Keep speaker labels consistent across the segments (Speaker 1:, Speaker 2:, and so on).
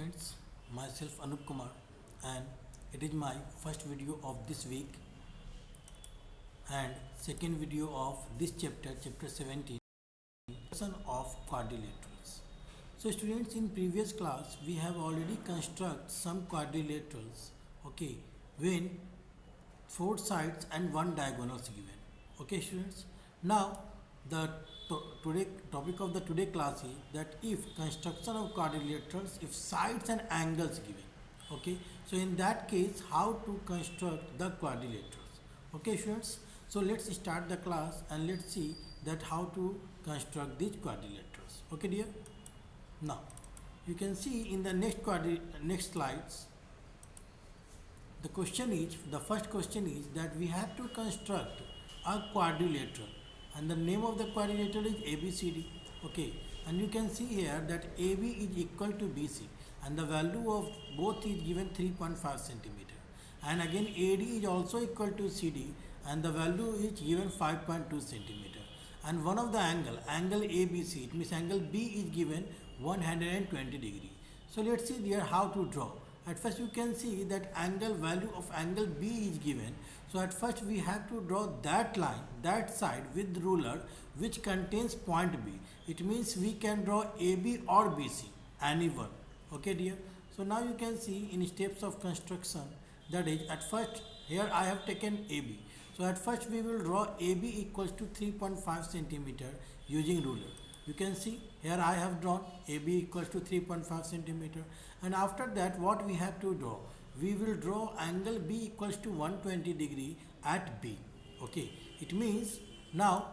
Speaker 1: students, myself Anup Kumar, and it is my first video of this week and second video of this chapter, chapter 17, of quadrilaterals. So students, in previous class we have already construct some quadrilaterals, okay, when four sides and one diagonal is given. Okay students, now the today topic of the today class is that if construction of quadrilaterals, if sides and angles given. Okay, so in that case how to construct the quadrilaterals. Okay students, so let's start the class and let's see that how to construct these quadrilaterals. Okay dear, now you can see in the next slides the question is, the first question is that we have to construct a quadrilateral and the name of the quadrilateral is ABCD. Okay, and you can see here that AB is equal to BC and the value of both is given 3.5 centimeter, and again AD is also equal to CD and the value is given 5.2 centimeter, and one of the angle ABC, it means angle B is given 120 degree. So let's see here how to draw. At first you can see that value of angle B is given. So at first we have to draw that line, that side with ruler which contains point B. It means we can draw AB or BC, any one. Okay dear. So now you can see in steps of construction, that is, at first here I have taken AB. So at first we will draw AB equals to 3.5 centimeter using ruler. You can see here I have drawn AB equals to 3.5 centimeter, and after that what we have to draw? We will draw angle B equals to 120 degree at B. Okay, it means now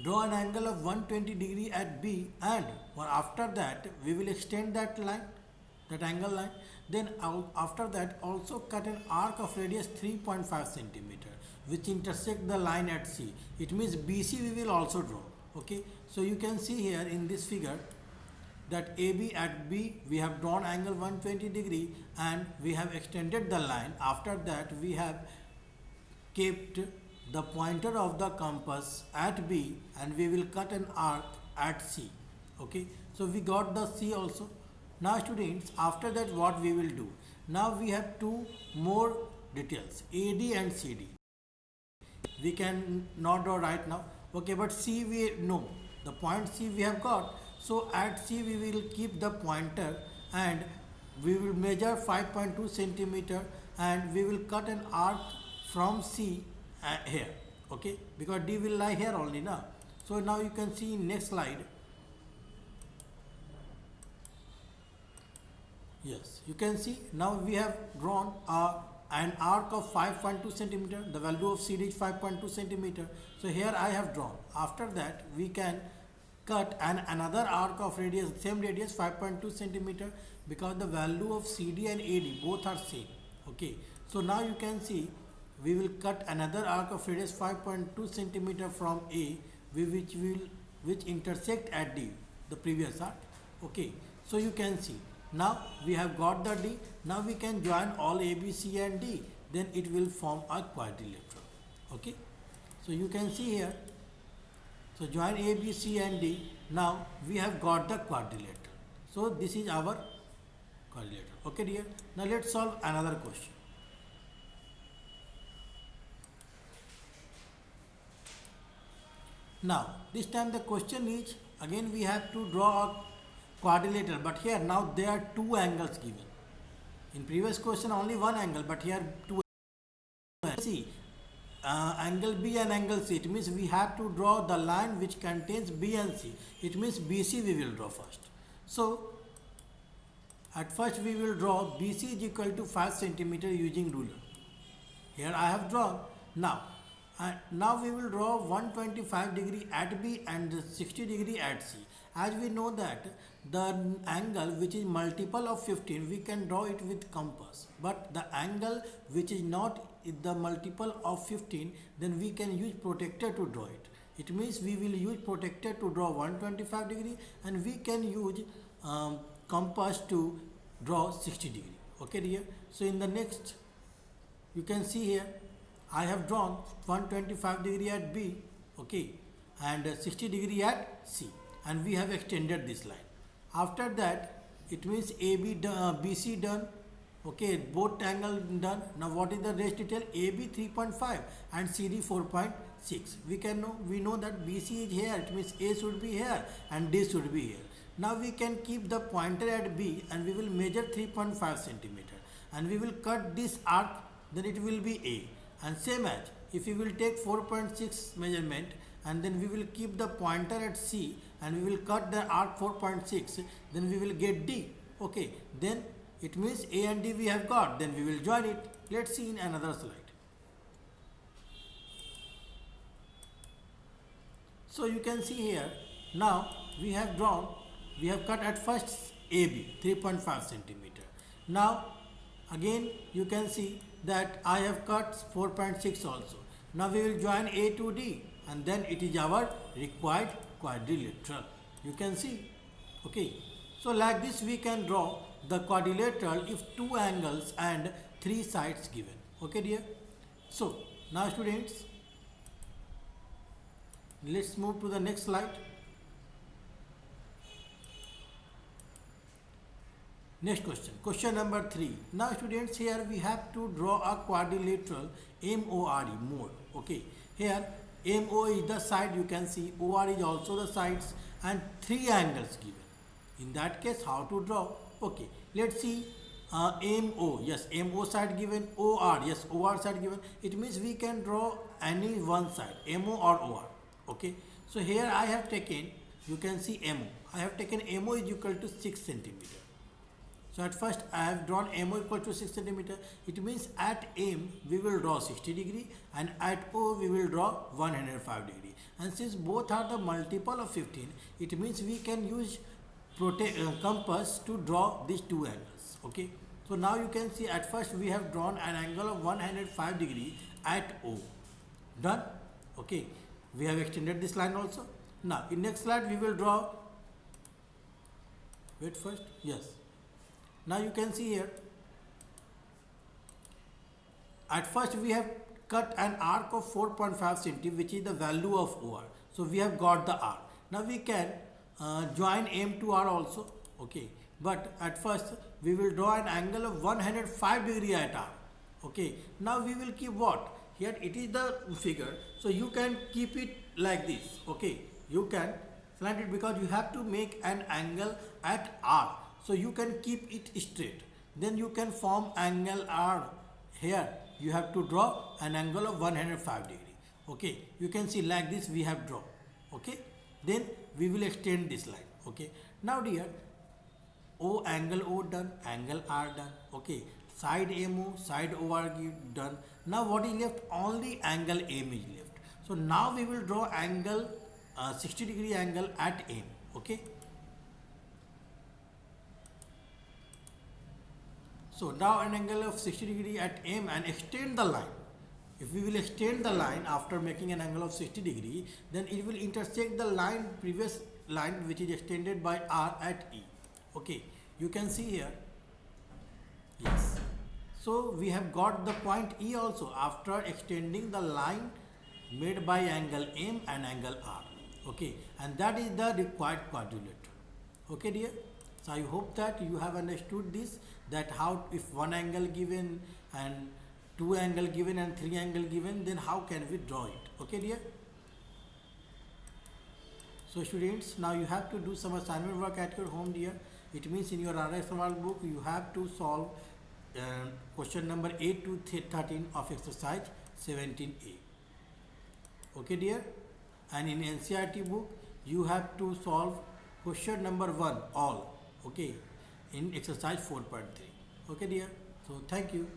Speaker 1: draw an angle of 120 degree at B, and after that we will extend that line, that angle line. Then after that also cut an arc of radius 3.5 centimeter which intersect the line at C. It means BC we will also draw. Okay, so you can see here in this figure that AB at B we have drawn angle 120 degree and we have extended the line. After that we have kept the pointer of the compass at B and we will cut an arc at C. Okay, so we got the C also. Now students, after that what we will do? Now we have two more details, AD and CD. We can not draw right now. Okay, but C we know, the point C we have got. So at C we will keep the pointer and we will measure 5.2 centimeter and we will cut an arc from C here. Okay, because D will lie here only now. So now you can see in next slide. Yes, you can see now we have drawn an arc of 5.2 centimeter. The value of CD is 5.2 centimeter. So here I have drawn. After that we can cut another arc of radius, same radius 5.2 centimeter, because the value of CD and AD both are same. Okay, so now you can see we will cut another arc of radius 5.2 centimeter from A which intersect at D, the previous arc. Okay, so you can see now we have got the D. Now we can join all A, B, C and D, then it will form a quadrilateral. Okay, so you can see here, so join A, B, C and D. Now we have got the quadrilateral. So this is our quadrilateral. Okay dear, now let's solve another question. Now this time the question is, again we have to draw a quadrilateral, but here now there are two angles given. In previous question only one angle, but here two angles. See, angle B and angle C. It means we have to draw the line which contains B and C. It means BC we will draw first. So at first we will draw BC is equal to 5 centimeter using ruler. Here I have drawn. Now we will draw 125 degree at B and 60 degree at C. As we know that the angle which is multiple of 15 we can draw it with compass, but the angle which is not the multiple of 15, then we can use protractor to draw it. It means we will use protractor to draw 125 degree and we can use compass to draw 60 degree. Okay dear, so in the next you can see here I have drawn 125 degree at B, okay, and 60 degree at C, and we have extended this line. After that it means BC done. Okay, both angle done. Now what is the rest detail? AB 3.5 and CD 4.6. We know that BC is here. It means A should be here and D should be here. Now we can keep the pointer at B and we will measure 3.5 centimeter and we will cut this arc, then it will be A. And same as if we will take 4.6 measurement and then we will keep the pointer at C and we will cut the arc 4.6, then we will get D. Okay, then it means A and D we have got, then we will join it. Let's see in another slide. So you can see here, now we have cut at first AB 3.5 centimeter. Now again you can see that I have cut 4.6 also. Now we will join A to D and then it is our required quadrilateral. You can see. Okay. So like this we can draw the quadrilateral if two angles and three sides given. Okay dear. So now students, let's move to the next slide. Next question, question number 3. Now students, here we have to draw a quadrilateral MORE, more. Okay, here MO is the side, you can see, OR is also the sides and three angles given. In that case, how to draw? Okay, let's see. MO, yes, MO side given, OR, yes, OR side given. It means we can draw any one side, MO or OR. Okay, so here I have taken, you can see MO. I have taken MO is equal to 6 centimeter. So at first I have drawn MO equal to 6 centimeter. It means at M we will draw 60 degree and at O we will draw 105 degree. And since both are the multiple of 15, it means we can use compass to draw these two angles. Okay. So now you can see at first we have drawn an angle of 105 degree at O. Done. Okay. We have extended this line also. Now in next slide we will draw. Wait first. Yes. Now you can see here, at first we have cut an arc of 4.5 cm, which is the value of OR. So we have got the R. Now we can join M to R also. Okay, but at first we will draw an angle of 105 degree at R. Okay, now we will keep what? Here it is the figure, so you can keep it like this. Okay, you can slant it because you have to make an angle at R. So you can keep it straight. Then you can form angle R. Here you have to draw an angle of 105 degree. Okay, you can see like this we have drawn. Okay, then we will extend this line. Okay, now dear, O angle O done, angle R done. Okay, side MO, side OR done. Now what is left? Only angle M is left. So now we will draw angle 60 degree angle at M. Okay. So now an angle of 60 degree at M and extend the line. If we will extend the line after making an angle of 60 degree, then it will intersect the line, previous line which is extended by R at E. Okay, you can see here. Yes. So we have got the point E also after extending the line made by angle M and angle R. Okay, and that is the required quadrilateral. Okay dear. So I hope that you have understood this, that how if one angle given and two angle given and three angle given, then how can we draw it. Okay dear. So students, now you have to do some assignment work at your home dear. It means in your RSMR book you have to solve question number 8 to 13 of exercise 17A. Okay dear. And in NCERT book you have to solve question number 1 all. Okay, in exercise 4.3. Okay dear. So thank you.